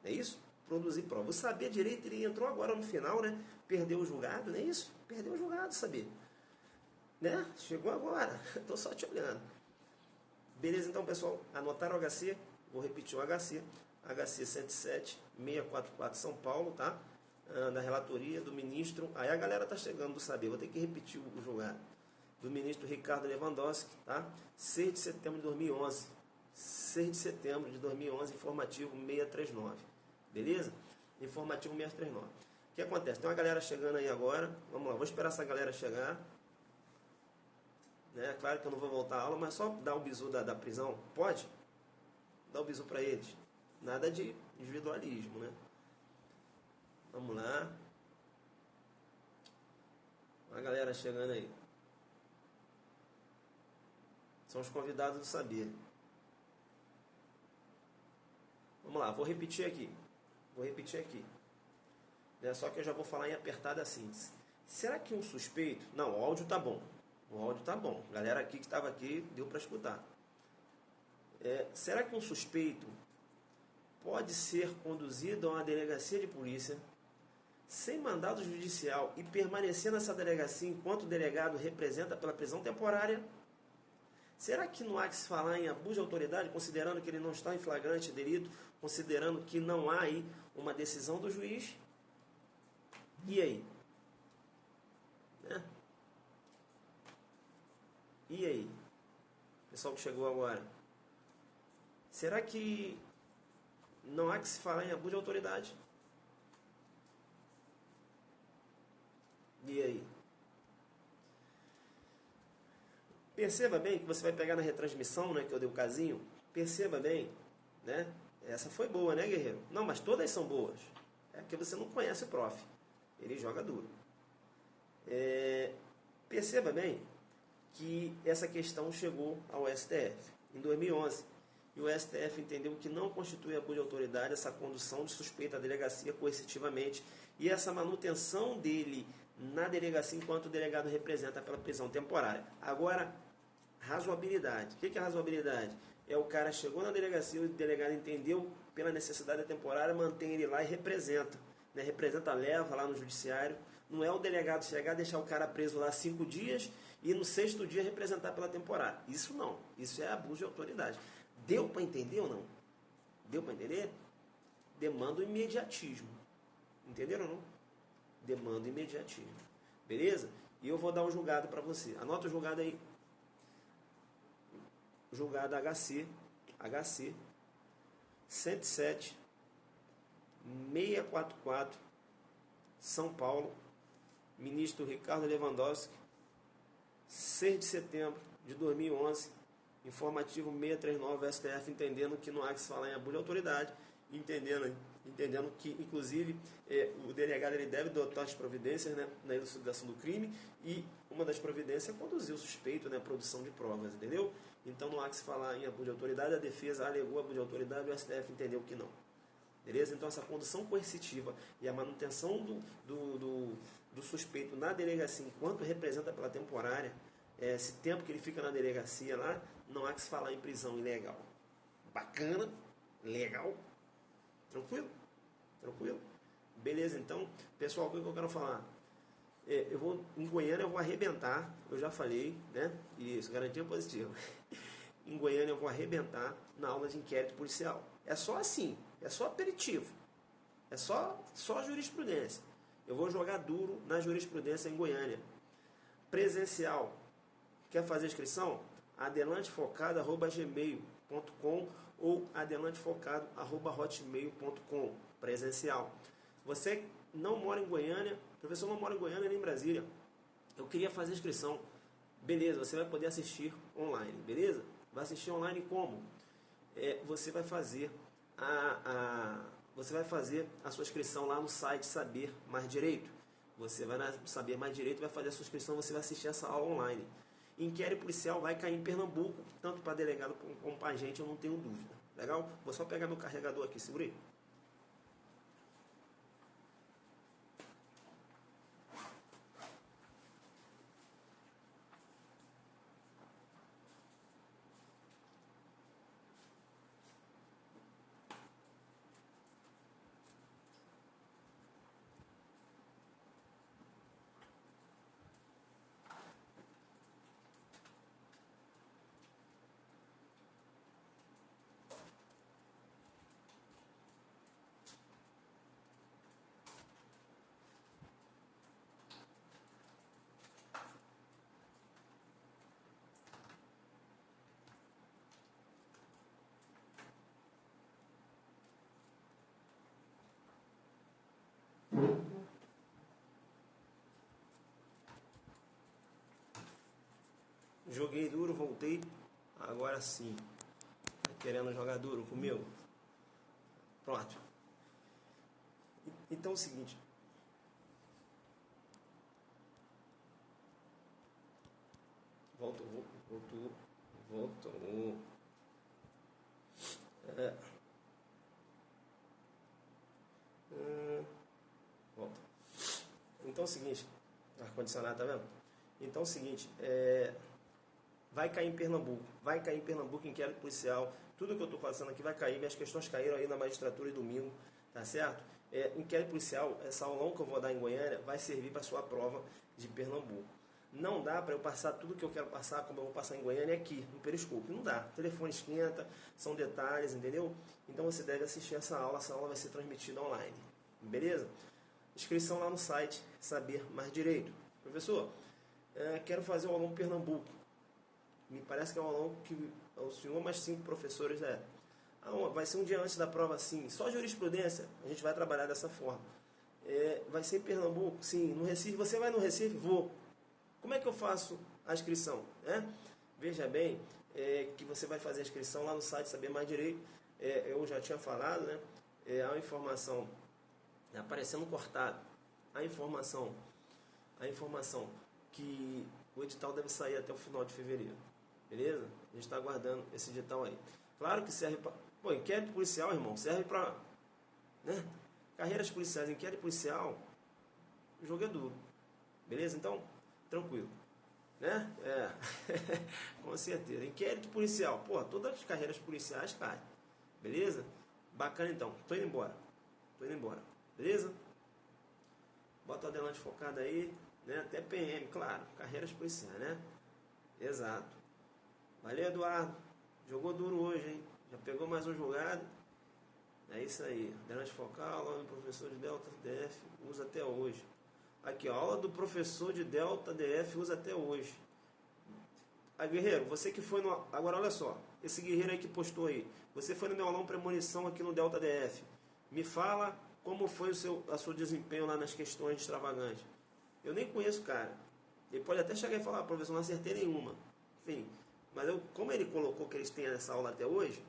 não é isso? Produzir provas. O Saber Direito, ele entrou agora no final, né? Perdeu o julgado, não é isso? Perdeu o julgado, Saber. Né? Chegou agora, estou só te olhando. Beleza, então, pessoal, anotaram o HC? Vou repetir o HC. HC 107-644 São Paulo, tá? Da relatoria do ministro. Aí a galera tá chegando do Saber, vou ter que repetir o julgado. Do ministro Ricardo Lewandowski, tá? 6 de setembro de 2011. 6 de setembro de 2011, informativo 639. Beleza? Informativo 639. O que acontece? Tem uma galera chegando aí agora. Vamos lá, vou esperar essa galera chegar. Né? Claro que eu não vou voltar à aula, mas só dar o bizu da prisão. Pode? Dar o bizu para eles. Nada de individualismo, né? Vamos lá. A galera chegando aí. São os convidados do Saber. Vamos lá, vou repetir aqui. Né? Só que eu já vou falar em apertada síntese. Será que um suspeito... Não, o áudio tá bom. Galera aqui que estava aqui, deu para escutar. Será que um suspeito pode ser conduzido a uma delegacia de polícia sem mandado judicial e permanecer nessa delegacia enquanto o delegado representa pela prisão temporária? Será que não há que se falar em abuso de autoridade, considerando que ele não está em flagrante delito, considerando que não há aí uma decisão do juiz? E aí? Né? E aí? Pessoal que chegou agora. Será que não há que se falar em abuso de autoridade? E aí? Perceba bem que você vai pegar na retransmissão, né, que eu dei o casinho. Perceba bem, né? Essa foi boa, né, guerreiro? Não, mas todas são boas. É porque você não conhece o prof. Ele joga duro. Perceba bem que essa questão chegou ao STF em 2011. E o STF entendeu que não constitui abuso de autoridade essa condução de suspeito à delegacia coercitivamente e essa manutenção dele na delegacia enquanto o delegado representa pela prisão temporária. Agora, razoabilidade. O que é razoabilidade? É o cara chegou na delegacia, o delegado entendeu pela necessidade da temporária, mantém ele lá e representa. Né? Representa, leva lá no judiciário. Não é o delegado chegar, deixar o cara preso lá 5 dias e no 6º dia representar pela temporária. Isso não. Isso é abuso de autoridade. Deu para entender ou não? Deu para entender? Demanda o imediatismo. Entenderam ou não? Demanda o imediatismo. Beleza? E eu vou dar o julgado para você. Anota o julgado aí. Julgado HC 107 644 São Paulo. Ministro Ricardo Lewandowski, 6 de setembro de 2011, informativo 639, STF, entendendo que não há que se falar em abuso de autoridade, entendendo que, inclusive, o delegado ele deve adotar as providências, né, na elucidação do crime, e uma das providências é conduzir o suspeito, né, a produção de provas, entendeu? Então não há que se falar em abuso de autoridade, a defesa alegou abuso de autoridade, o STF entendeu que não. Beleza? Então essa condução coercitiva e a manutenção do suspeito na delegacia enquanto representa pela temporária, esse tempo que ele fica na delegacia lá, não há que se falar em prisão ilegal. Bacana, legal, tranquilo? Tranquilo? Beleza, então, pessoal, o que eu quero falar? Em Goiânia eu vou arrebentar, eu já falei, né? Isso, garantia positiva. Em Goiânia eu vou arrebentar na aula de inquérito policial. É só assim, é só aperitivo, é só jurisprudência. Eu vou jogar duro na jurisprudência em Goiânia. Presencial, quer fazer inscrição? adelantefocado@gmail.com ou adelantefocado@hotmail.com. Presencial. Você não mora em Goiânia, professor, não mora em Goiânia nem em Brasília, eu queria fazer inscrição. Beleza, você vai poder assistir online, beleza? Vai assistir online como? Você vai fazer você vai fazer a sua inscrição lá no site Saber Mais Direito. Você vai na Saber Mais Direito, vai fazer a sua inscrição, você vai assistir essa aula online. Inquérito policial vai cair em Pernambuco, tanto para delegado como para agente, eu não tenho dúvida. Legal? Vou só pegar meu carregador aqui, segura aí. Joguei duro, voltei. Agora sim. Tá querendo jogar duro comigo? Pronto. Então é o seguinte. Voltou. Volta. Então é o seguinte. Ar-condicionado, tá vendo? Então é o seguinte. Vai cair em Pernambuco, inquérito policial, tudo que eu estou passando aqui vai cair, minhas questões caíram aí na magistratura e domingo, tá certo? Inquérito policial, essa aulão que eu vou dar em Goiânia vai servir para a sua prova de Pernambuco. Não dá para eu passar tudo que eu quero passar, como eu vou passar em Goiânia aqui, no Periscope, não dá. O telefone esquenta, são detalhes, entendeu? Então você deve assistir essa aula vai ser transmitida online, beleza? Inscrição lá no site Saber Mais Direito. Professor, quero fazer o aulão Pernambuco. Me parece que é um aulão que o senhor mais 5 professores vai ser um dia antes da prova, sim. Só jurisprudência, a gente vai trabalhar dessa forma. Vai ser em Pernambuco, sim. No Recife, você vai no Recife? Vou. Como é que eu faço a inscrição? Veja bem, que você vai fazer a inscrição lá no site Saber Mais Direito. Eu já tinha falado, né? A informação aparecendo cortado. A informação que o edital deve sair até o final de fevereiro. Beleza? A gente está aguardando esse edital aí. Claro que serve para... inquérito policial, irmão, serve para... né? Carreiras policiais, inquérito policial, o jogo é duro. Beleza? Então, tranquilo. Né? Com certeza. Inquérito policial. Todas as carreiras policiais caem. Beleza? Bacana então. Tô indo embora. Beleza? Bota o adelante focado aí. Né? Até PM, claro. Carreiras policiais, né? Exato. Valeu, Eduardo. Jogou duro hoje, hein? Já pegou mais um julgado. É isso aí. Adelante focal, aula do professor de Delta DF usa até hoje. Aqui, ó, aula do professor de Delta DF usa até hoje. Aí, guerreiro, você que foi no... Agora, olha só. Esse guerreiro aí que postou aí. Você foi no meu aulão premonição aqui no Delta DF. Me fala como foi o seu desempenho lá nas questões extravagantes. Eu nem conheço o cara. Ele pode até chegar e falar, professor, não acertei nenhuma. Enfim... Mas como ele colocou que eles têm essa aula até hoje,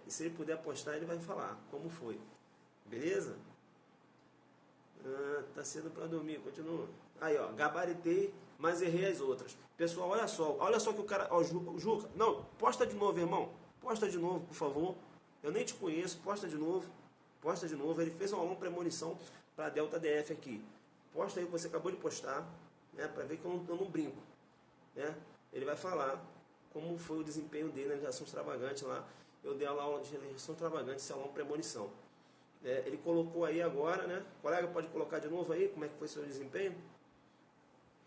se ele puder postar, ele vai falar como foi. Beleza? Tá cedo para dormir, continua. Aí, ó, gabaritei, mas errei as outras. Pessoal, olha só que o cara... Ó, Juca, não, posta de novo, irmão. Posta de novo, por favor. Eu nem te conheço, posta de novo. Ele fez um aulão premonição para Delta DF aqui. Posta aí o que você acabou de postar, né, para ver que eu não brinco. Né? Ele vai falar como foi o desempenho dele na legislação extravagante lá. Eu dei a aula de legislação extravagante, esse aulão premonição. Ele colocou aí agora, né? O colega pode colocar de novo aí, como é que foi seu desempenho?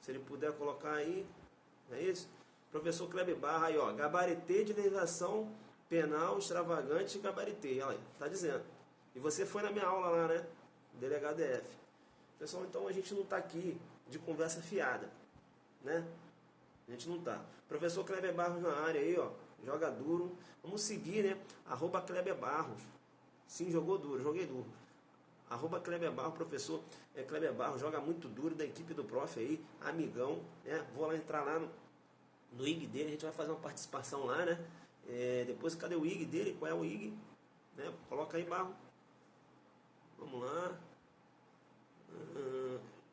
Se ele puder colocar aí, não é isso? Professor Kleber Barra aí, ó, gabaritei de legislação penal extravagante, gabaritei, olha aí, tá dizendo. E você foi na minha aula lá, né? Delegado DF. Pessoal, então a gente não está aqui de conversa fiada, né? A gente não tá. Professor Kleber Barros na área aí, ó. Joga duro. Vamos seguir, né? @Kleber Barros. Sim, jogou duro, joguei duro. @Kleber Barros, professor Kleber Barros, joga muito duro, da equipe do prof aí, amigão, né? Vou lá entrar lá no IG dele, a gente vai fazer uma participação lá, né? Depois, cadê o IG dele? Qual é o IG? Né? Coloca aí, Barro. Vamos lá.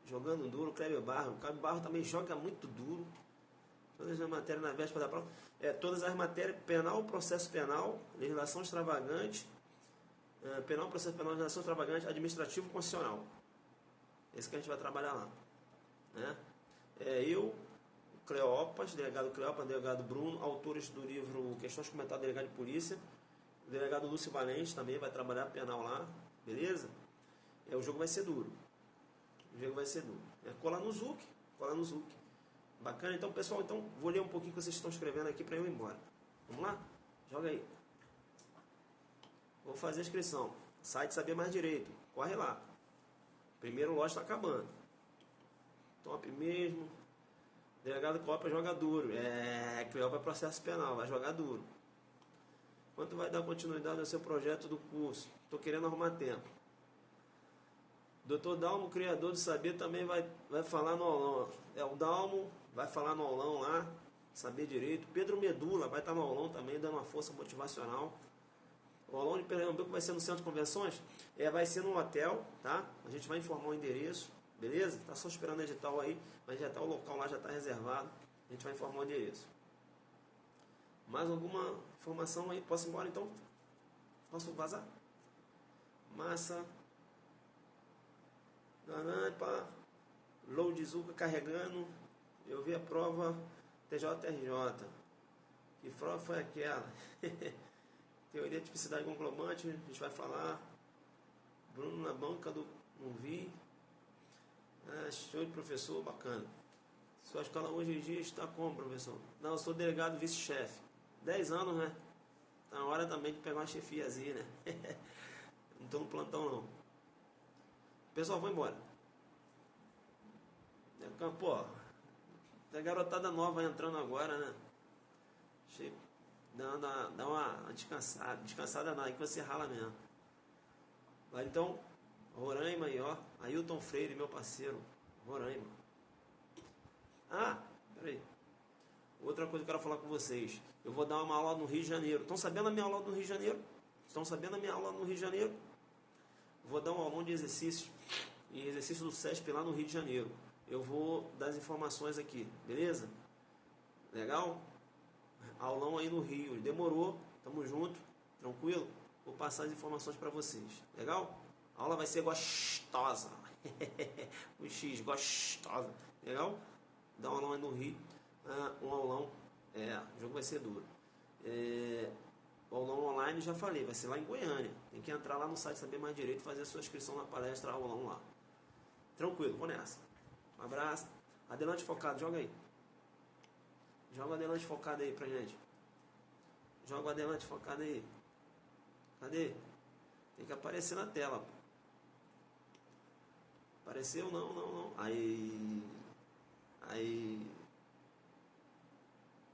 Jogando duro, Cléber Barro. O Cléber Barro também joga muito duro. Todas as matérias na véspera da prova. Todas as matérias, penal, processo penal, legislação extravagante, penal, processo penal, legislação extravagante, administrativo constitucional. Esse que a gente vai trabalhar lá. Né? Eu, Cleopas, delegado Cleopas, delegado Bruno, autores do livro Questões Comentadas, delegado de polícia, o delegado Lúcio Valente também vai trabalhar penal lá, beleza? O jogo vai ser duro. O jogo vai ser duro. Colar no Zuc, colar no Zuc. Bacana? Então, pessoal, vou ler um pouquinho o que vocês estão escrevendo aqui para eu ir embora. Vamos lá? Joga aí. Vou fazer a inscrição. Site Saber Mais Direito. Corre lá. Primeiro lote está acabando. Top mesmo. Delegado Copa joga duro. Cleopa é processo penal. Vai jogar duro. Quanto vai dar continuidade ao seu projeto do curso? Estou querendo arrumar tempo. Dr. Dalmo, criador do Saber, também vai falar no aulão. O Dalmo vai falar no aulão lá, Saber Direito. Pedro Medula vai estar no aulão também, dando uma força motivacional. O aulão de Pernambuco vai ser no centro de convenções? Vai ser no hotel, tá? A gente vai informar o endereço, beleza? Tá só esperando o edital aí, mas já tá, o local lá já está reservado. A gente vai informar o endereço. Mais alguma informação aí? Posso ir embora então? Posso vazar? Massa. Load Zuca carregando. Eu vi a prova TJRJ. Que prova foi aquela? Teoria de tipicidade conglomante, a gente vai falar. Bruno na banca do não vi. Show de professor, bacana. Sua escola hoje em dia está como, professor? Não, eu sou delegado vice-chefe. 10 anos, né? Tá na hora também de pegar uma chefiazinha, né? Não estou no plantão, não. Pessoal, vou embora. Pô, tem garotada nova entrando agora, né? Dá uma descansada. Descansada não, aí que você rala mesmo. Vai então, Roraima aí, ó. Ailton Freire, meu parceiro. Roraima. Peraí. Outra coisa que eu quero falar com vocês. Eu vou dar uma aula no Rio de Janeiro. Estão sabendo a minha aula no Rio de Janeiro? Estão sabendo a minha aula no Rio de Janeiro? Vou dar um aulão de exercício. E exercício do CESP lá no Rio de Janeiro. Eu vou dar as informações aqui, beleza? Legal? Aulão aí no Rio. Demorou, tamo junto, tranquilo? Vou passar as informações para vocês. Legal? A aula vai ser gostosa. O X, gostosa. Legal? Dá um aulão aí no Rio. Um aulão. O jogo vai ser duro. O aulão online, já falei, vai ser lá em Goiânia. Tem que entrar lá no site Saber Mais Direito e fazer a sua inscrição na palestra aulão lá. Tranquilo, vou nessa. Um abraço. Adelante focado, joga aí. Joga o adelante focado aí pra gente. Joga o adelante focado aí. Cadê? Tem que aparecer na tela. Pô. Apareceu? Não. Aí.